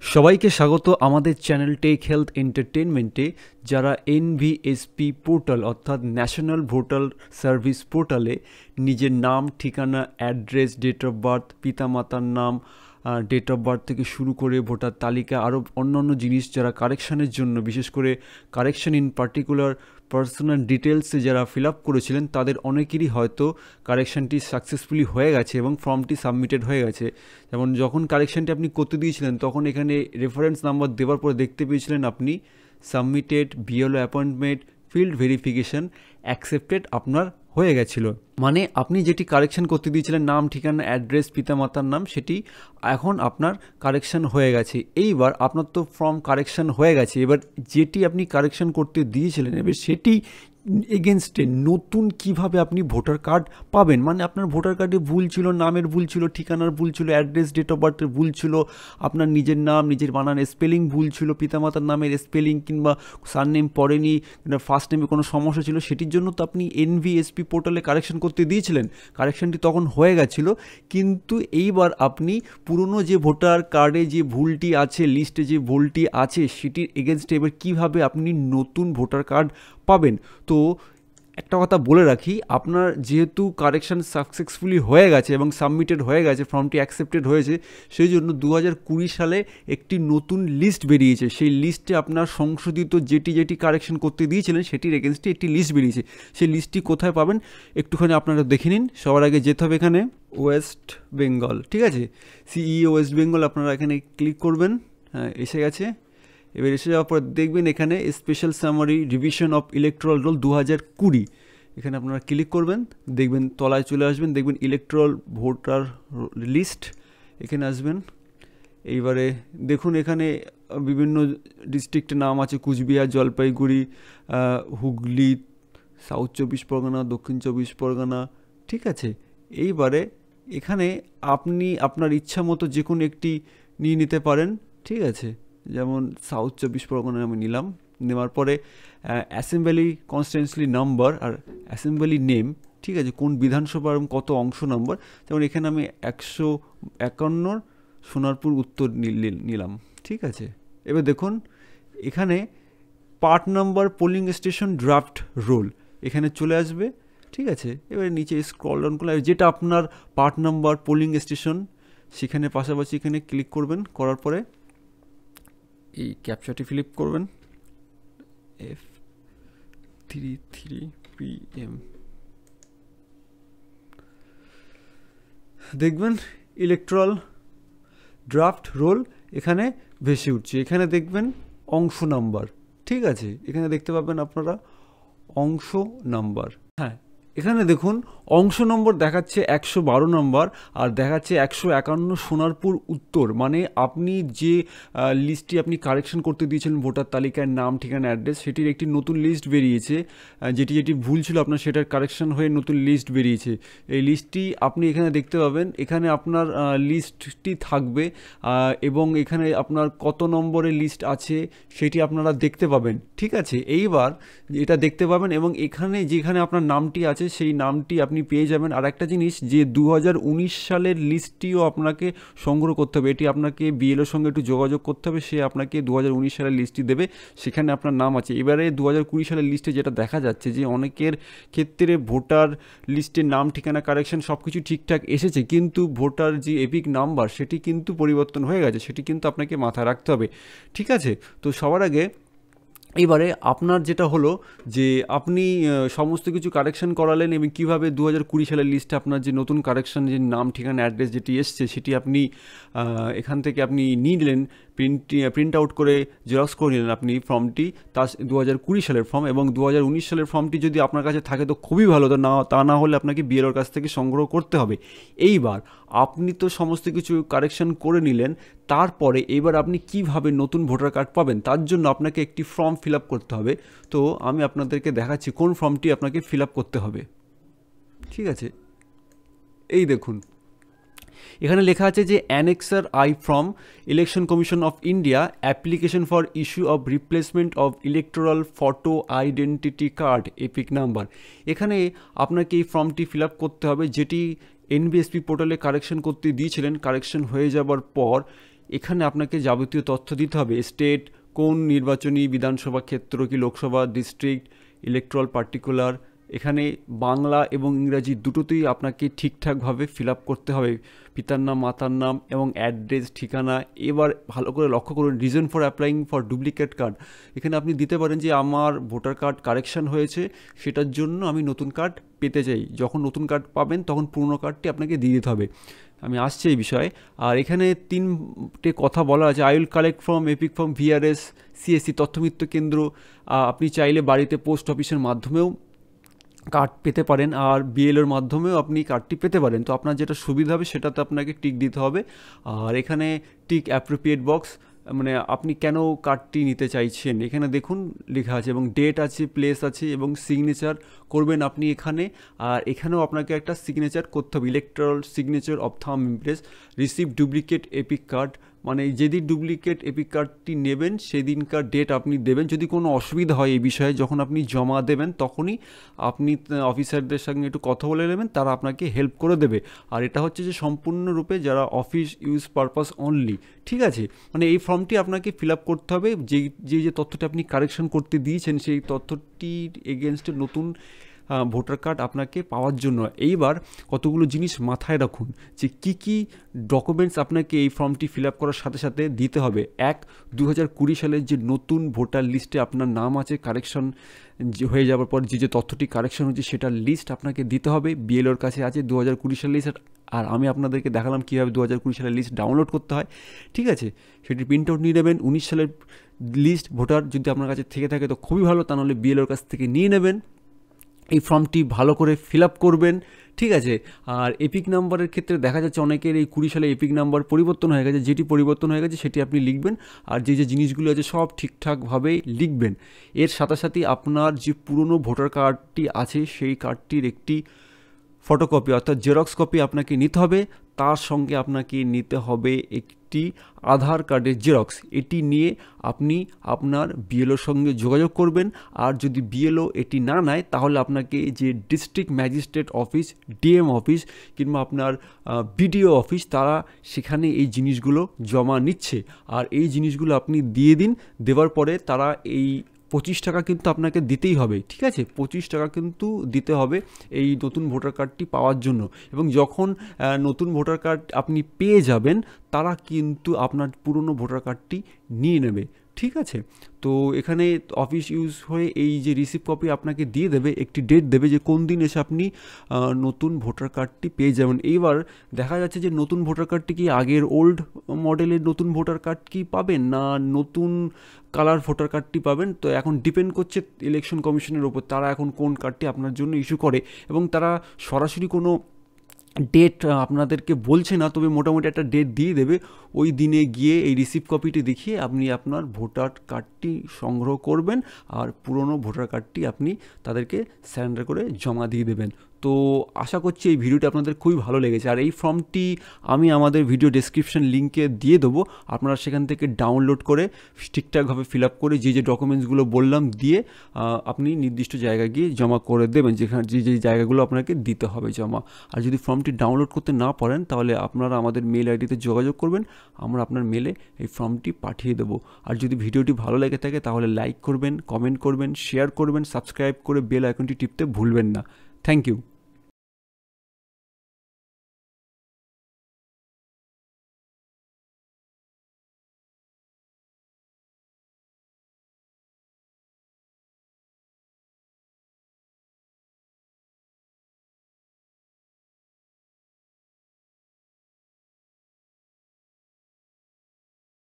সবাইকে স্বাগত আমাদের চ্যানেল টেক হেলথ এন্টারটেনমেন্টে। যারা এনভিএসপি পোর্টাল অর্থাৎ ন্যাশনাল ভোটার সার্ভিস পোর্টালে নিজের নাম, ঠিকানা, অ্যাড্রেস, ডেট অফ বার্থ, পিতামাতার নাম, ডেট অফ বার্থ থেকে শুরু করে ভোটার তালিকা আরও অন্যান্য জিনিস যারা কারেকশানের জন্য, বিশেষ করে কারেকশান ইন পার্টিকুলার পার্সোনাল ডিটেলসে যারা ফিল আপ করেছিলেন তাদের অনেকেরই হয়তো কারেকশানটি সাকসেসফুলি হয়ে গেছে এবং ফর্মটি সাবমিটেড হয়ে গেছে। যেমন যখন কারেকশানটি আপনি করতে দিয়েছিলেন তখন এখানে রেফারেন্স নাম্বার দেওয়ার পরে দেখতে পেয়েছিলেন আপনি submitted, BLO appointment, field verification accepted আপনার হয়ে গেছিলো। মানে আপনি যেটি কারেকশান করতে দিয়েছিলেন, নাম, ঠিকানা, অ্যাড্রেস, পিতামাতার নাম, সেটি এখন আপনার কারেকশান হয়ে গেছে। এইবার আপনার তো ফর্ম কারেকশান হয়ে গেছে, এবার যেটি আপনি কারেকশান করতে দিয়েছিলেন এবার সেটি এগেনস্টে নতুন কিভাবে আপনি ভোটার কার্ড পাবেন। মানে আপনার ভোটার কার্ডে ভুল ছিল, নামের ভুল ছিল, ঠিকানার ভুল ছিল, অ্যাড্রেস, ডেট অফ বার্থের ভুল ছিল, আপনার নিজের নাম, নিজের বানানের স্পেলিং ভুল ছিল, পিতামাতার নামের স্পেলিং কিংবা সারনেম পড়েনি, ফার্স্ট নেমে কোনো সমস্যা ছিল, সেটির জন্য তো আপনি এনভিএসপি পোর্টালে কারেকশন করতে দিয়েছিলেন। কারেকশানটি তখন হয়ে গেছিলো, কিন্তু এইবার আপনি পুরনো যে ভোটার কার্ডে যে ভুলটি আছে, লিস্টে যে ভুলটি আছে, সেটির এগেনস্টে এবার কীভাবে আপনি নতুন ভোটার কার্ড পাবেন। তো একটা কথা বলে রাখি, আপনার যেহেতু কারেকশান সাকসেসফুলি হয়ে গেছে এবং সাবমিটেড হয়ে গেছে, ফর্মটি অ্যাকসেপ্টেড হয়েছে, সেই জন্য 2020 সালে একটি নতুন লিস্ট বেরিয়েছে। সেই লিস্টে আপনার সংশোধিত যেটি কারেকশান করতে দিয়েছিলেন সেটির এগেনস্টে একটি লিস্ট বেরিয়েছে। সেই লিস্টটি কোথায় পাবেন একটুখানি আপনারা দেখে নিন। সবার আগে যেতে হবে এখানে ওয়েস্ট বেঙ্গল, ঠিক আছে, সিই ওয়েস্ট বেঙ্গল, আপনারা এখানে ক্লিক করবেন। হ্যাঁ, এসে গেছে। এবার এসে যাওয়ার পর দেখবেন এখানে special summary revision of electoral roll 2020, এখানে আপনারা ক্লিক করবেন, দেখবেন তলায় চলে আসবেন, দেখবেন ইলেকট্রাল ভোটার লিস্ট, এখানে আসবেন। এইবারে দেখুন এখানে বিভিন্ন ডিস্ট্রিক্টের নাম আছে, কুচবিহার, জলপাইগুড়ি, হুগলি, সাউথ 24 পরগনা, দক্ষিণ 24 পরগনা, ঠিক আছে। এইবারে এখানে আপনি আপনার ইচ্ছা মতো যে কোনো একটি নিয়ে নিতে পারেন, ঠিক আছে। যেমন সাউথ 24 পরগনা আমি নিলাম। নেওয়ার পরে অ্যাসেম্বলি কনস্টিটিউয়েন্সি নাম্বার আর অ্যাসেম্বলি নেম, ঠিক আছে, কোন বিধানসভা এবং কত অংশ নম্বর। যেমন এখানে আমি 151 সোনারপুর উত্তর নিলাম, ঠিক আছে। এবার দেখুন এখানে part number, polling station, draft roll এখানে চলে আসবে, ঠিক আছে। এবারে নিচে স্ক্রল ডাউন করলে যেটা আপনার পার্ট নাম্বার, পোলিং স্টেশন, সেখানে পাশাপাশি এখানে ক্লিক করবেন। করার পরে এই ক্যাপচাটি ফিল আপ করবেন, F33PM, দেখবেন ইলেকট্রাল ড্রাফট রোল এখানে ভেসে উঠছে। এখানে দেখবেন অংশ নাম্বার, ঠিক আছে, এখানে দেখতে পাবেন আপনারা অংশ নাম্বার। হ্যাঁ, এখানে দেখুন অংশ নম্বর দেখাচ্ছে 112 নম্বর আর দেখাচ্ছে 151 সোনারপুর উত্তর। মানে আপনি যে লিস্টটি আপনি কারেকশন করতে দিয়েছিলেন ভোটার তালিকায়, নাম, ঠিকানা, অ্যাড্রেস, সেটির একটি নতুন লিস্ট বেরিয়েছে। যেটি ভুল ছিল আপনার সেটার কারেকশন হয়ে নতুন লিস্ট বেরিয়েছে। এই লিস্টটি আপনি এখানে দেখতে পাবেন, এখানে আপনার লিস্টটি থাকবে এবং এখানে আপনার কত নম্বরের লিস্ট আছে সেটি আপনারা দেখতে পাবেন, ঠিক আছে। এইবার এটা দেখতে পাবেন এবং এখানে যেখানে আপনার নামটি আছে সেই নামটি আপনি পেয়ে যাবেন। আর একটা জিনিস, যে 2019 সালের লিস্টটিও আপনাকে সংগ্রহ করতে হবে। এটি আপনাকে বিএলওর সঙ্গে একটু যোগাযোগ করতে হবে, সে আপনাকে 2019 সালের লিস্টটি দেবে, সেখানে আপনার নাম আছে। এবারে 2020 সালের লিস্টে যেটা দেখা যাচ্ছে যে অনেকের ক্ষেত্রে ভোটার লিস্টের নাম, ঠিকানা, কারেকশন সব কিছু ঠিকঠাক এসেছে, কিন্তু ভোটার যে এপিক নাম্বার সেটি কিন্তু পরিবর্তন হয়ে গেছে, সেটি কিন্তু আপনাকে মাথায় রাখতে হবে, ঠিক আছে। তো সবার আগে এবারে আপনার যেটা হলো যে আপনি সমস্ত কিছু কারেকশন করালেন এবং কীভাবে 2020 সালের লিস্টে আপনার যে নতুন কারেকশন, যে নাম, ঠিকানা, অ্যাড্রেস যেটি এসছে সেটি আপনি এখান থেকে আপনি নিয়ে নিলেন, প্রিন্ট আউট করে জেরক্স করে নিলেন আপনি ফর্মটি, তা 2020 সালের ফর্ম। এবং 2019 সালের ফর্মটি যদি আপনার কাছে থাকে তো খুবই ভালো, তা না হলে আপনাকে বিএলওর কাছ থেকে সংগ্রহ করতে হবে। এইবার আপনি তো সমস্ত কিছু কারেকশন করে নিলেন, তারপরে এবার আপনি কিভাবে নতুন ভোটার কার্ড পাবেন তার জন্য আপনাকে একটি ফর্ম ফিল আপ করতে হবে। তো আমি আপনাদেরকে দেখাচ্ছি কোন ফর্মটি আপনাকে ফিল আপ করতে হবে, ঠিক আছে। এই দেখুন এখানে লেখা আছে যে annexure I from election commission of India, application for issue of replacement of electoral photo identity card epic number. এখানে আপনাকে এই ফর্মটি ফিল আপ করতে হবে, যেটি এনভিএসপি পোর্টালে কারেকশন করতে দিয়েছিলেন। কারেকশন হয়ে যাবার পর এখানে আপনাকে যাবতীয় তথ্য দিতে হবে, স্টেট, কোন নির্বাচনী বিধানসভা ক্ষেত্র, কি লোকসভা, ডিস্ট্রিক্ট, ইলেকট্রাল পার্টিকুলার। এখানে বাংলা এবং ইংরাজি দুটোতেই আপনাকে ঠিকঠাকভাবে ফিল আপ করতে হবে, পিতার নাম, মাতার নাম এবং অ্যাড্রেস, ঠিকানা। এবার ভালো করে লক্ষ্য করুন, reason for applying for duplicate card, এখানে আপনি দিতে পারেন যে আমার ভোটার কার্ড কারেকশন হয়েছে, সেটার জন্য আমি নতুন কার্ড পেতে চাই। যখন নতুন কার্ড পাবেন তখন পুরনো কার্ডটি আপনাকে দিয়ে দিতে হবে। আমি আসছি এই বিষয়ে। আর এখানে 3টে কথা বলা আছে, I will collect from EPIC from VRS CSC Tathyamitra কেন্দ্র। আপনি চাইলে বাড়িতে পোস্ট অফিসের মাধ্যমেও কার্ড পেতে পারেন, আর বিএলওর মাধ্যমেও আপনি কার্ডটি পেতে পারেন। তো আপনার যেটা সুবিধা হবে সেটাতে আপনাকে টিক দিতে হবে। আর এখানে টিক অ্যাপ্রোপ্রিয়েট বক্স, মানে আপনি কেন কার্ডটি নিতে চাইছেন এখানে দেখুন লেখা আছে, এবং ডেট আছে, প্লেস আছে, এবং সিগনেচার করবেন আপনি এখানে। আর এখানেও আপনাকে একটা সিগনেচার করতে হবে, electoral signature of thumb Impress, receive duplicate epic card, মানে যেদিন ডুপ্লিকেট এপিক কার্ডটি নেবেন সেদিনকার ডেট আপনি দেবেন। যদি কোনো অসুবিধা হয় এই বিষয়ে, যখন আপনি জমা দেবেন তখনই আপনি অফিসারদের সঙ্গে একটু কথা বলে নেবেন, তারা আপনাকে হেল্প করে দেবে। আর এটা হচ্ছে যে সম্পূর্ণরূপে যারা অফিস ইউজ পারপাস অনলি, ঠিক আছে। মানে এই ফর্মটি আপনাকে ফিল আপ করতে হবে, যে তথ্যটি আপনি কারেকশন করতে দিয়েছেন সেই তথ্যটির এগেনস্টে নতুন ভোটার কার্ড আপনাকে পাওয়ার জন্য। এইবার কতগুলো জিনিস মাথায় রাখুন যে কী ডকুমেন্টস আপনাকে এই ফর্মটি ফিল আপ করার সাথে সাথে দিতে হবে। 2020 সালের যে নতুন ভোটার লিস্টে আপনার নাম আছে, কারেকশন হয়ে যাওয়ার পর যে তথ্যটি কারেকশন হচ্ছে সেটার লিস্ট আপনাকে দিতে হবে। বিএলওর কাছে আছে 2020 সালের লিস্ট, আর আমি আপনাদেরকে দেখালাম কীভাবে 2020 সালের লিস্ট ডাউনলোড করতে হয়, ঠিক আছে। সেটি প্রিন্ট আউট নিয়ে নেবেন। 19 সালের লিস্ট ভোটার যদি আপনার কাছে থেকে থাকে তো খুবই ভালো, তা নাহলে বিএলওর কাছ থেকে নিয়ে নেবেন। এই ফর্মটি ভালো করে ফিল আপ করবেন, ঠিক আছে। আর এপিক নাম্বারের ক্ষেত্রে দেখা যাচ্ছে অনেকের এই 20 সালে এপিক নাম্বার পরিবর্তন হয়ে গেছে, যেটি পরিবর্তন হয়ে গেছে সেটি আপনি লিখবেন। আর যে জিনিসগুলো আছে সব ঠিকঠাকভাবেই লিখবেন। এর সাথে সাথে আপনার যে পুরনো ভোটার কার্ডটি আছে সেই কার্ডটির একটি ফটোকপি অর্থাৎ জেরক্স কপি আপনাকে নিতে হবে। তার সঙ্গে আপনাকে নিতে হবে একটি আধার কার্ডের জেরক্স। এটি নিয়ে আপনি আপনার বিএলওর সঙ্গে যোগাযোগ করবেন। আর যদি বিএলও এটি না নেয় তাহলে আপনাকে যে district magistrate office, DM office কিংবা আপনার বিডিও অফিস, তারা সেখানে এই জিনিসগুলো জমা নিচ্ছে। আর এই জিনিসগুলো আপনি দিয়ে দিন। দেওয়ার পরে তারা এই 25 টাকা কিন্তু আপনাকে দিতেই হবে, ঠিক আছে। 25 টাকা কিন্তু দিতে হবে এই নতুন ভোটার কার্ডটি পাওয়ার জন্য। এবং যখন নতুন ভোটার কার্ড আপনি পেয়ে যাবেন তারা কিন্তু আপনার পুরনো ভোটার কার্ডটি নিয়ে নেবে, ঠিক আছে। তো এখানে অফিস ইউজ হয়ে এই যে রিসিভ কপি আপনাকে দিয়ে দেবে, একটি ডেট দেবে যে কোন দিন এসে আপনি নতুন ভোটার কার্ডটি পেয়ে যাবেন। এইবার দেখা যাচ্ছে যে নতুন ভোটার কার্ডটি কি আগের ওল্ড মডেলের নতুন ভোটার কার্ড কি পাবেন, না নতুন কালার ভোটার কার্ডটি পাবেন। তো এখন ডিপেন্ড করছে ইলেকশন কমিশনের ওপর, তারা এখন কোন কার্ডটি আপনার জন্য ইস্যু করে। এবং তারা সরাসরি কোনো ডেট আপনাদেরকে বলছে না, তবে মোটামুটি একটা ডেট দিয়ে দেবে। ওই দিনে গিয়ে এই রিসিভ কপিটি দেখিয়ে আপনি আপনার ভোটার কার্ডটি সংগ্রহ করবেন, আর পুরনো ভোটার কার্ডটি আপনি তাদেরকে স্যারেন্ডার করে জমা দিয়ে দেবেন। তো আশা করছি এই ভিডিওটি আপনাদের খুবই ভালো লেগেছে। আর এই ফর্মটি আমি আমাদের ভিডিও ডেসক্রিপশন লিঙ্কে দিয়ে দেবো, আপনারা সেখান থেকে ডাউনলোড করে ঠিকঠাকভাবে ফিল আপ করে যে ডকুমেন্টসগুলো বললাম দিয়ে আপনি নির্দিষ্ট জায়গায় গিয়ে জমা করে দেবেন, যেখানে যে জায়গাগুলো আপনাকে দিতে হবে জমা। আর যদি ফর্মটি ডাউনলোড করতে না পারেন তাহলে আপনারা আমাদের মেল আইডিতে যোগাযোগ করবেন, আমরা আপনার মেলে এই ফর্মটি পাঠিয়ে দেবো। আর যদি ভিডিওটি ভালো লেগে থাকে তাহলে লাইক করবেন, কমেন্ট করবেন, শেয়ার করবেন, সাবস্ক্রাইব করে বেল আইকনটি টিপতে ভুলবেন না। Thank you.